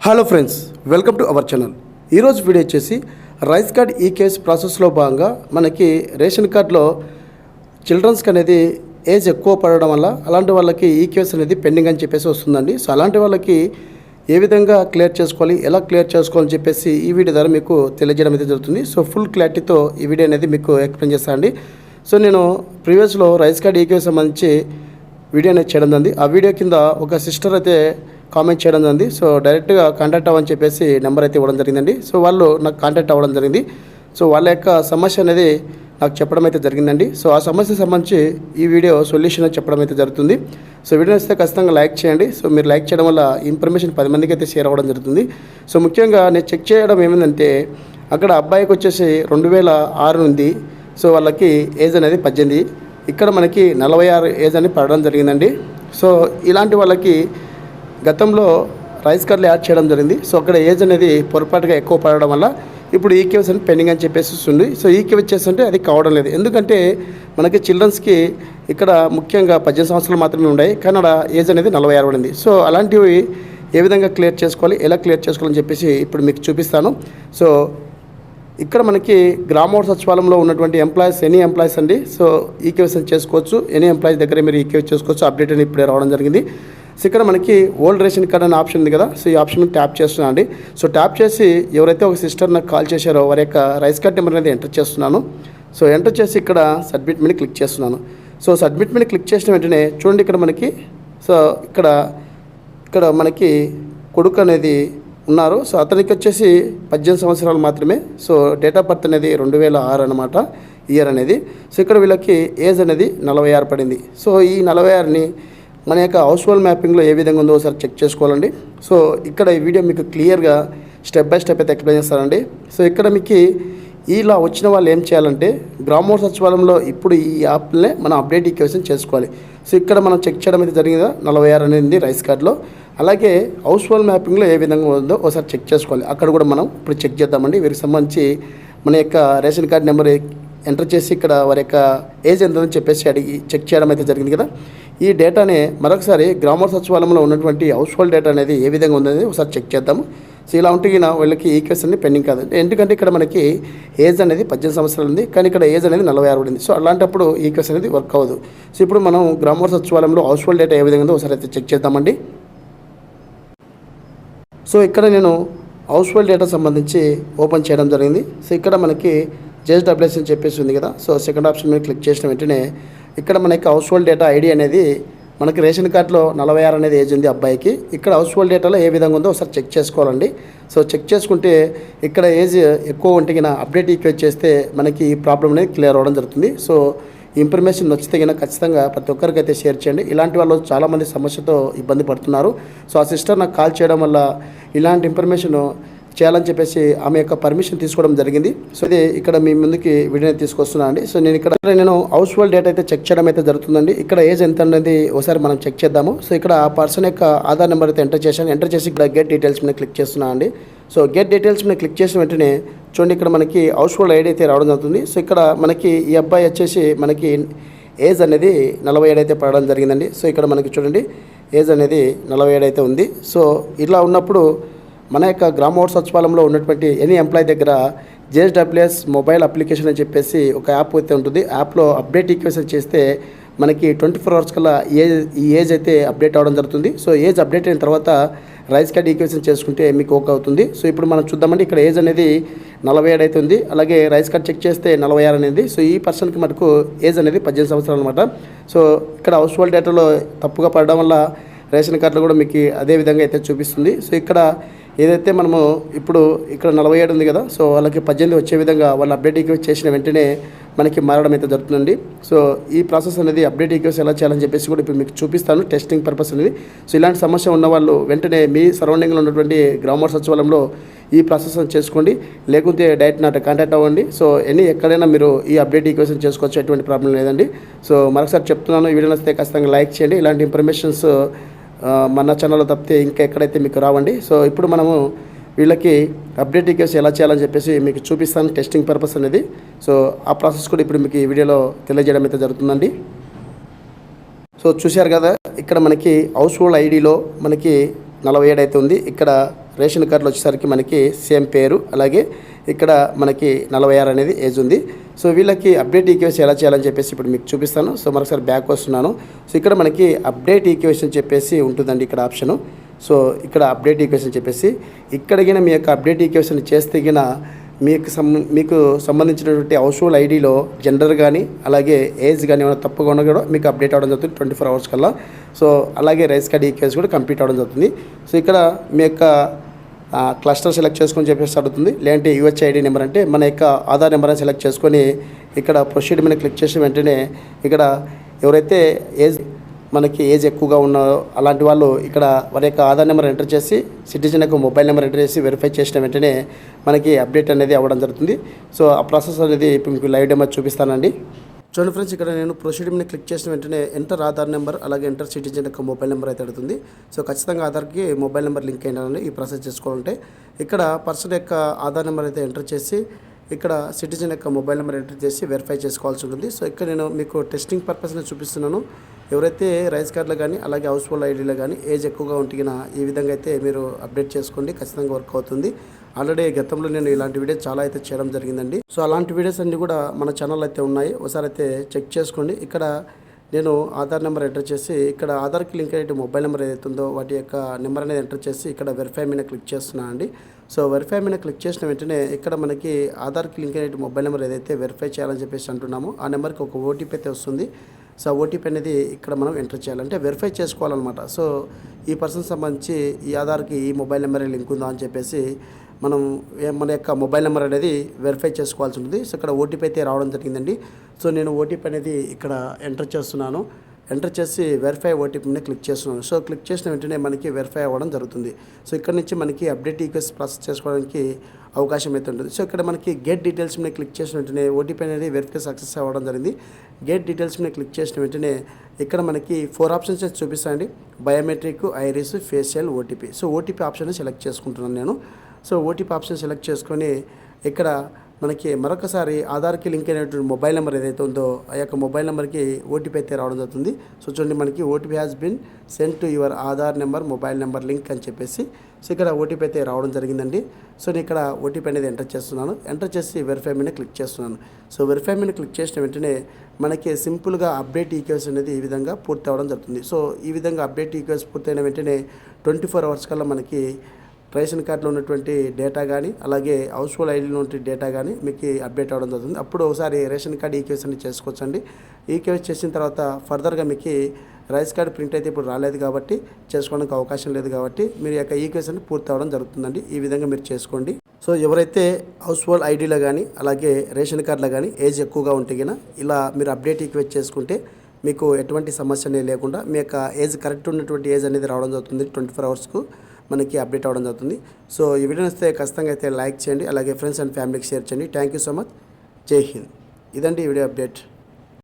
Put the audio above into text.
Hello friends, welcome to our channel. ఈరోజు video వచ్చేసి rice card ఈ కేసు ప్రాసెస్లో భాగంగా మనకి రేషన్ కార్డులో చిల్డ్రన్స్కి అనేది ఏజ్ ఎక్కువ పడడం వల్ల అలాంటి వాళ్ళకి ఈ కేసు అనేది పెండింగ్ అని చెప్పేసి వస్తుందండి. సో అలాంటి వాళ్ళకి ఏ విధంగా క్లియర్ చేసుకోవాలి, ఎలా క్లియర్ చేసుకోవాలని చెప్పేసి ఈ వీడియో ద్వారా మీకు తెలియజేయడం అయితే జరుగుతుంది. సో ఫుల్ క్లారిటీతో ఈ వీడియో అనేది మీకు ఎక్స్ప్లెయిన్ చేస్తానండి. సో నేను ప్రీవియస్లో రైస్ కార్డ్ ఈ కేసు సంబంధించి వీడియో అనేది చేయడం జరిగింది. ఆ వీడియో కింద ఒక సిస్టర్ అయితే కామెంట్ చేయడం జరిగింది. సో డైరెక్ట్గా కాంటాక్ట్ అవ్వని చెప్పేసి నెంబర్ అయితే ఇవ్వడం జరిగిందండి. సో వాళ్ళు నాకు కాంటాక్ట్ అవ్వడం జరిగింది. సో వాళ్ళ యొక్క సమస్య అనేది నాకు చెప్పడం అయితే జరిగిందండి. సో ఆ సమస్యకు సంబంధించి ఈ వీడియో సొల్యూషన్ చెప్పడం అయితే జరుగుతుంది. సో వీడియో వస్తే ఖచ్చితంగా లైక్ చేయండి. సో మీరు లైక్ చేయడం వల్ల ఇన్ఫర్మేషన్ 10 మందికి అయితే షేర్ అవ్వడం జరుగుతుంది. సో ముఖ్యంగా నేను చెక్ చేయడం ఏమైందంటే అక్కడ అబ్బాయికి వచ్చేసి 2006 ఉంది. సో వాళ్ళకి ఏజ్ అనేది 18. ఇక్కడ మనకి 46 ఏజ్ అని పడడం జరిగిందండి. సో ఇలాంటి వాళ్ళకి గతంలో రైస్ కార్డులు యాడ్ చేయడం జరిగింది. సో అక్కడ ఏజ్ అనేది పొరపాటుగా ఎక్కువ పడడం వల్ల ఇప్పుడు ఈకేవైసీ అని పెండింగ్ అని చెప్పేసి వస్తుంది. సో ఈకేవైసీ చేస్తుంటే అది కావడం లేదు. ఎందుకంటే మనకి చిల్డ్రన్స్కి ఇక్కడ ముఖ్యంగా 18 సంవత్సరాలు మాత్రమే ఉన్నాయి, కానీ అక్కడ ఏజ్ అనేది 46 పడింది. సో అలాంటివి ఏ విధంగా క్లియర్ చేసుకోవాలి, ఎలా క్లియర్ చేసుకోవాలని చెప్పేసి ఇప్పుడు మీకు చూపిస్తాను. సో ఇక్కడ మనకి గ్రామ సచివాలయంలో ఉన్నటువంటి ఎంప్లాయీస్, ఎనీ ఎంప్లాయీస్ అండి. సో ఈకేవైసీ చేసుకోవచ్చు. ఎనీ ఎంప్లాయీస్ దగ్గర మీరు ఈకేవైసీ చేసుకోవచ్చు. అప్డేట్ అని ఇప్పుడే రావడం జరిగింది. సో ఇక్కడ మనకి ఓల్డ్ రేషన్ కార్డ్ అనే ఆప్షన్ ఉంది కదా. సో ఈ ఆప్షన్ ట్యాప్ చేస్తున్నాను అండి. సో ట్యాప్ చేసి ఎవరైతే ఒక సిస్టర్ నాకు కాల్ చేశారో వారి యొక్క రైస్ కార్డ్ నెంబర్ అనేది ఎంటర్ చేస్తున్నాను. సో ఎంటర్ చేసి ఇక్కడ సబ్మిట్ మీద క్లిక్ చేస్తున్నాను. సో సబ్మిట్ మీద క్లిక్ చేసిన వెంటనే చూడండి ఇక్కడ మనకి ఇక్కడ మనకి కొడుకు అనేది ఉన్నారు. సో అతనికి వచ్చేసి 18 సంవత్సరాలు మాత్రమే. సో డేట్ ఆఫ్ బర్త్ అనేది 2006 అనమాట, ఇయర్ అనేది. సో ఇక్కడ వీళ్ళకి ఏజ్ అనేది 46 పడింది. సో ఈ 46ని మన యొక్క హౌస్ హోల్డ్ మ్యాపింగ్లో ఏ విధంగా ఉందో ఒకసారి చెక్ చేసుకోవాలండి. సో ఇక్కడ ఈ వీడియో మీకు క్లియర్గా స్టెప్ బై స్టెప్ అయితే ఎక్స్ప్లెయిన్ చేస్తానండి. సో ఇక్కడ మీకు ఇలా వచ్చిన వాళ్ళు ఏం చేయాలంటే గ్రామ సచివాలయంలో ఇప్పుడు ఈ యాప్నే మనం అప్డేట్ ఈకేవైసీ చేసుకోవాలి. సో ఇక్కడ మనం చెక్ చేయడం అయితే జరిగిందా 46 అనేది రైస్ కార్డులో. అలాగే హౌస్ హోల్డ్ మ్యాపింగ్లో ఏ విధంగా ఉందో ఒకసారి చెక్ చేసుకోవాలి. అక్కడ కూడా మనం ఇప్పుడు చెక్ చేద్దామండి. వీరికి సంబంధించి మన యొక్క రేషన్ కార్డ్ నెంబర్ ఎంటర్ చేసి ఇక్కడ వారి యొక్క ఏజ్ ఎంతని చెప్పేసి అడిగి చెక్ చేయడం అయితే జరిగింది కదా. ఈ డేటానే మరొకసారి గ్రామ సచివాలయంలో ఉన్నటువంటి హౌస్ హోల్డ్ డేటా అనేది ఏ విధంగా ఉందనేది ఒకసారి చెక్ చేద్దాము. సో ఇలా ఉంటే వీళ్ళకి ఈ కేసు అనేది పెండింగ్ కాదు. ఎందుకంటే ఇక్కడ మనకి ఏజ్ అనేది 18 సంవత్సరాలు ఉంది, కానీ ఇక్కడ ఏజ్ అనేది 46 ఉంది. సో అలాంటప్పుడు ఈ కేసు అనేది వర్క్ అవ్వదు. సో ఇప్పుడు మనం గ్రామ సచివాలయంలో హౌస్ హోల్డ్ డేటా ఏ విధంగా ఉందో ఒకసారి అయితే చెక్ చేద్దామండి. సో ఇక్కడ నేను హౌస్ హోల్డ్ డేటా సంబంధించి ఓపెన్ చేయడం జరిగింది. సో ఇక్కడ మనకి జేఎస్డబ్ల్యూఎస్ అని చెప్పేసి ఉంది కదా. సో సెకండ్ ఆప్షన్ మీద క్లిక్ చేసిన వెంటనే ఇక్కడ మనకి హౌస్ హోల్డ్ డేటా ఐడి అనేది మనకి రేషన్ కార్డులో 46 అనేది ఏజ్ ఉంది అబ్బాయికి. ఇక్కడ హౌస్ హోల్డ్ డేటాలో ఏ విధంగా ఉందో ఒకసారి చెక్ చేసుకోవాలండి. సో చెక్ చేసుకుంటే ఇక్కడ ఏజ్ ఎక్కువ ఉంటే అప్డేట్ ఈక్వేట్ చేస్తే మనకి ఈ ప్రాబ్లం అనేది క్లియర్ అవ్వడం జరుగుతుంది. సో ఇన్ఫర్మేషన్ నచ్చితే ఖచ్చితంగా ప్రతి ఒక్కరికి అయితే షేర్ చేయండి. ఇలాంటి వాళ్ళు చాలామంది సమస్యతో ఇబ్బంది పడుతున్నారు. సో ఆ సిస్టర్ నాకు కాల్ చేయడం వల్ల ఇలాంటి ఇన్ఫర్మేషన్ చేయాలని చెప్పేసి ఆమె యొక్క పర్మిషన్ తీసుకోవడం జరిగింది. సో ఇది ఇక్కడ మీ ముందుకి వీడియో తీసుకొస్తున్నాను అండి. సో నేను హౌస్ హోల్డ్ డేటా అయితే చెక్ చేయడం అయితే జరుగుతుందండి. ఇక్కడ ఏజ్ ఎంత అనేది ఒకసారి మనం చెక్ చేద్దాము. సో ఇక్కడ ఆ పర్సన్ యొక్క ఆధార్ నెంబర్ అయితే ఎంటర్ చేశాను. ఎంటర్ చేసి ఇక్కడ గెట్ డీటెయిల్స్ మీద క్లిక్ చేస్తున్నాను అండి. సో గెట్ డీటెయిల్స్ మీద క్లిక్ చేసిన వెంటనే చూడండి ఇక్కడ మనకి హౌస్ హోల్డ్ ఐడి అయితే రావడం జరుగుతుంది. సో ఇక్కడ మనకి ఈ అబ్బాయి వచ్చేసి మనకి ఏజ్ అనేది 47 అయితే పడడం జరిగిందండి. సో ఇక్కడ మనకి చూడండి ఏజ్ అనేది 47 అయితే ఉంది. సో ఇలా ఉన్నప్పుడు మన యొక్క గ్రామ సచివాలయంలో ఉన్నటువంటి ఎనీ ఎంప్లాయీ దగ్గర జేఎస్డబ్ల్యూఎస్ మొబైల్ అప్లికేషన్ అని చెప్పేసి ఒక యాప్ అయితే ఉంటుంది. యాప్లో అప్డేట్ ఈక్వేషన్ చేస్తే మనకి 24 అవర్స్ కల్లా ఈ ఏజ్ అయితే అప్డేట్ అవ్వడం జరుగుతుంది. సో ఏజ్ అప్డేట్ అయిన తర్వాత రైస్ కార్డ్ ఈక్వేషన్ చేసుకుంటే మీకు ఓకే అవుతుంది. సో ఇప్పుడు మనం చూద్దామండి. ఇక్కడ ఏజ్ అనేది 47 అయితే ఉంది. అలాగే రైస్ కార్డ్ చెక్ చేస్తే 46 అనేది. సో ఈ పర్సన్కి మటుకు ఏజ్ అనేది 18 సంవత్సరాలు అనమాట. సో ఇక్కడ హౌస్ హోల్డ్ డేటాలో తప్పుగా పడడం వల్ల రేషన్ కార్డులో కూడా మీకు అదే విధంగా అయితే చూపిస్తుంది. సో ఇక్కడ ఏదైతే మనము ఇప్పుడు ఇక్కడ 47 ఉంది కదా. సో వాళ్ళకి 18 వచ్చే విధంగా వాళ్ళు అప్డేట్ ఈక్వేట్ చేసిన వెంటనే మనకి మారడం అయితే జరుగుతుందండి. సో ఈ ప్రాసెస్ అనేది అప్డేట్ ఈక్వేస్ ఎలా చేయాలని చెప్పేసి కూడా ఇప్పుడు మీకు చూపిస్తాను, టెస్టింగ్ పర్పస్ అనేది. సో ఇలాంటి సమస్య ఉన్న వాళ్ళు వెంటనే మీ సరౌండింగ్లో ఉన్నటువంటి గ్రామ సచివాలయంలో ఈ ప్రాసెస్ చేసుకోండి. లేకుంటే డైరెక్ట్ నాతో కాంటాక్ట్ అవ్వండి. సో ఎక్కడైనా మీరు ఈ అప్డేట్ ఈక్వేషన్ చేసుకోవచ్చు, ఎటువంటి ప్రాబ్లం లేదండి. సో మరొకసారి చెప్తున్నాను, ఈ వీడియో నచ్చితే ఖచ్చితంగా లైక్ చేయండి. ఇలాంటి ఇన్ఫర్మేషన్స్ మన ఛానల్లో తప్పితే ఇంకా ఎక్కడైతే మీకు రావండి. సో ఇప్పుడు మనము వీళ్ళకి అప్డేట్ ఈక్వేషన్ ఎలా చేయాలని చెప్పేసి మీకు చూపిస్తాను, టెస్టింగ్ పర్పస్ అనేది. సో ఆ ప్రాసెస్ కూడా ఇప్పుడు మీకు ఈ వీడియోలో తెలియజేయడం అయితే జరుగుతుందండి. సో చూశారు కదా, ఇక్కడ మనకి హౌస్ హోల్డ్ ఐడిలో మనకి 47 అయితే ఉంది. ఇక్కడ రేషన్ కార్డులో వచ్చేసరికి మనకి సేమ్ పేరు, అలాగే ఇక్కడ మనకి 46 అనేది ఏజ్ ఉంది. సో వీళ్ళకి అప్డేట్ ఈకేవైసీ ఎలా చేయాలని చెప్పేసి ఇప్పుడు మీకు చూపిస్తాను. సో మరొకసారి బ్యాక్ వస్తున్నాను. సో ఇక్కడ మనకి అప్డేట్ ఈకేవైసీ అని చెప్పేసి ఉంటుందండి ఇక్కడ ఆప్షను. సో ఇక్కడ అప్డేట్ ఈకేవైసీ అని చెప్పేసి ఇక్కడ గిన మీ యొక్క అప్డేట్ ఈకేవైసీని చేస్తే గిన మీకు సంబంధించినటువంటి హౌస్ హోల్డ్ ఐడిలో జెండర్ కానీ అలాగే ఏజ్ కానీ ఏమైనా తప్పుగా ఉన్నా కూడా మీకు అప్డేట్ అవ్వడం జరుగుతుంది 24 అవర్స్ కల్లా. సో అలాగే రైస్ కార్డ్ ఈకేవైసీ కూడా కంప్లీట్ అవ్వడం జరుగుతుంది. సో ఇక్కడ మీ యొక్క క్లస్టర్ సెలెక్ట్ చేసుకొని చెప్పేసి అడుగుతుంది. లేదంటే యూహెచ్ఐడి నెంబర్ అంటే మన యొక్క ఆధార్ నెంబర్ని సెలెక్ట్ చేసుకొని ఇక్కడ ప్రొసీడ్ మీద క్లిక్ చేసిన వెంటనే ఇక్కడ ఎవరైతే మనకి ఏజ్ ఎక్కువగా ఉన్నారో అలాంటి వాళ్ళు ఇక్కడ వారి యొక్క ఆధార్ నెంబర్ ఎంటర్ చేసి సిటిజన్ యొక్క మొబైల్ నెంబర్ ఎంటర్ చేసి వెరిఫై చేసిన వెంటనే మనకి అప్డేట్ అనేది అవ్వడం జరుగుతుంది. సో ఆ ప్రాసెస్ అనేది ఇప్పుడు మీకు లైవ్ డెమో చూపిస్తానండి. చూడండి ఫ్రెండ్స్, ఇక్కడ నేను ప్రొసీడ్ మీద క్లిక్ చేసిన వెంటనే ఎంటర్ ఆధార్ నెంబర్ అలాగే ఎంటర్ సిటిజన్ యొక్క మొబైల్ నెంబర్ అయితే అడుగుతుంది. సో ఖచ్చితంగా ఆధార్కి మొబైల్ నెంబర్ లింక్ అయ్యాలని ఈ ప్రాసెస్ చేసుకోవాలంటే ఇక్కడ పర్సన్ యొక్క ఆధార్ నెంబర్ అయితే ఎంటర్ చేసి ఇక్కడ సిటిజన్ యొక్క మొబైల్ నెంబర్ ఎంటర్ చేసి వెరిఫై చేసుకోవాల్సి ఉంటుంది. సో ఇక్కడ నేను మీకు టెస్టింగ్ పర్పస్ని చూపిస్తున్నాను. ఎవరైతే రైస్ కార్డులో కానీ అలాగే హౌస్ హోల్డ్ ఐడీలో కానీ ఏజ్ ఎక్కువగా ఉంటున్నా ఈ విధంగా అయితే మీరు అప్డేట్ చేసుకోండి, ఖచ్చితంగా వర్క్ అవుతుంది. ఆల్రెడీ గతంలో నేను ఇలాంటి వీడియోస్ చాలా అయితే చేయడం జరిగిందండి. సో అలాంటి వీడియోస్ అన్నీ కూడా మన ఛానల్ అయితే ఉన్నాయి, ఒకసారి అయితే చెక్ చేసుకోండి. ఇక్కడ నేను ఆధార్ నెంబర్ ఎంటర్ చేసి ఇక్కడ ఆధార్కి లింక్ అయ్యే మొబైల్ నెంబర్ ఏదైతే ఉందో వాటి యొక్క నెంబర్ అనేది ఎంటర్ చేసి ఇక్కడ వెరిఫై మీద క్లిక్ చేస్తున్నాను అండి. సో వెరిఫై మీద క్లిక్ చేసిన వెంటనే ఇక్కడ మనకి ఆధార్కి లింక్ అయ్యే మొబైల్ నెంబర్ ఏదైతే వెరిఫై చేయాలని చెప్పేసి అంటున్నామో ఆ నెంబర్కి ఒక ఓటీపీ అయితే వస్తుంది. సో ఓటీపీ అనేది ఇక్కడ మనం ఎంటర్ చేయాలంటే వెరిఫై చేసుకోవాలన్నమాట. సో ఈ పర్సన్ సంబంధించి ఈ ఆధార్కి ఈ మొబైల్ నెంబర్ లింక్ ఉందా అని చెప్పేసి మనం మన యొక్క మొబైల్ నెంబర్ అనేది వెరిఫై చేసుకోవాల్సి ఉంటుంది. సో ఇక్కడ ఓటీపీ అయితే రావడం జరిగిందండి. సో నేను ఓటీపీ అనేది ఇక్కడ ఎంటర్ చేస్తున్నాను. ఎంటర్ చేసి వెరిఫై ఓటీపీ మీద క్లిక్ చేస్తున్నాను. సో క్లిక్ చేసిన వెంటనే మనకి వెరిఫై అవ్వడం జరుగుతుంది. సో ఇక్కడ నుంచి మనకి అప్డేట్ ఈకేవైసీ ప్రాసెస్ చేసుకోవడానికి అవకాశం అయితే ఉంటుంది. సో ఇక్కడ మనకి గెట్ డీటెయిల్స్ మీద క్లిక్ చేసిన వెంటనే ఓటీపీ అనేది వెరిఫై సక్సెస్ అవ్వడం జరిగింది. గెట్ డీటెయిల్స్ మీద క్లిక్ చేసిన వెంటనే ఇక్కడ మనకి 4 ఆప్షన్స్ చూపిస్తాయండి. Biometric, iris, facial, OTP. So OTP option select చేసుకుంటున్నాను నేను. సో ఓటీపీ ఆప్షన్ సెలెక్ట్ చేసుకొని ఇక్కడ మనకి మరొకసారి ఆధార్కి లింక్ అయినటువంటి మొబైల్ నెంబర్ ఏదైతే ఉందో ఆ యొక్క మొబైల్ నెంబర్కి ఓటీపీ అయితే రావడం జరుగుతుంది. సో చూడండి మనకి OTP has been send to your Aadhaar number mobile number link అని చెప్పేసి సో ఇక్కడ ఓటీపీ అయితే రావడం జరిగిందండి. సో నేను ఇక్కడ ఓటీపీ అనేది ఎంటర్ చేస్తున్నాను. ఎంటర్ చేసి వెరిఫై మీద క్లిక్ చేస్తున్నాను. సో వెరిఫై మీద క్లిక్ చేసిన వెంటనే మనకి సింపుల్గా అప్డేట్ ఈకేవైసీ అనేది ఈ విధంగా పూర్తి అవ్వడం జరుగుతుంది. సో ఈ విధంగా అప్డేట్ ఈకేవైసీ పూర్తయిన వెంటనే 24 అవర్స్ కల్లా మనకి రేషన్ కార్డులో ఉన్నటువంటి డేటా కానీ అలాగే హౌస్ హోల్డ్ ఐడీలో ఉన్న డేటా కానీ మీకు అప్డేట్ అవ్వడం జరుగుతుంది. అప్పుడు ఒకసారి రేషన్ కార్డు ఈకేవైసీ చేసుకోవచ్చండి. ఈకేవైసీ చేసిన తర్వాత ఫర్దర్గా మీకు రైస్ కార్డు ప్రింట్ అయితే ఇప్పుడు రాలేదు కాబట్టి చేసుకోవడానికి అవకాశం లేదు కాబట్టి మీరు యొక్క ఈకేవైసీ పూర్తి అవ్వడం జరుగుతుందండి. ఈ విధంగా మీరు చేసుకోండి. సో ఎవరైతే హౌస్ హోల్డ్ ఐడీలో కానీ అలాగే రేషన్ కార్డులో కానీ ఏజ్ ఎక్కువగా ఉంటే కనుక ఇలా మీరు అప్డేట్ ఈకేవైసీ చేసుకుంటే మీకు ఎటువంటి సమస్య అనేది లేకుండా మీ యొక్క ఏజ్ కరెక్ట్ ఉన్నటువంటి ఏజ్ అనేది రావడం జరుగుతుంది. 24 అవర్స్కు మనకి అప్డేట్ అవ్వడం జరుగుతుంది. సో ఈ వీడియో వస్తే ఖచ్చితంగా అయితే లైక్ చేయండి, అలాగే ఫ్రెండ్స్ అండ్ ఫ్యామిలీకి షేర్ చేయండి. Thank you so much. జై హింద్. ఇదండి ఈ వీడియో అప్డేట్.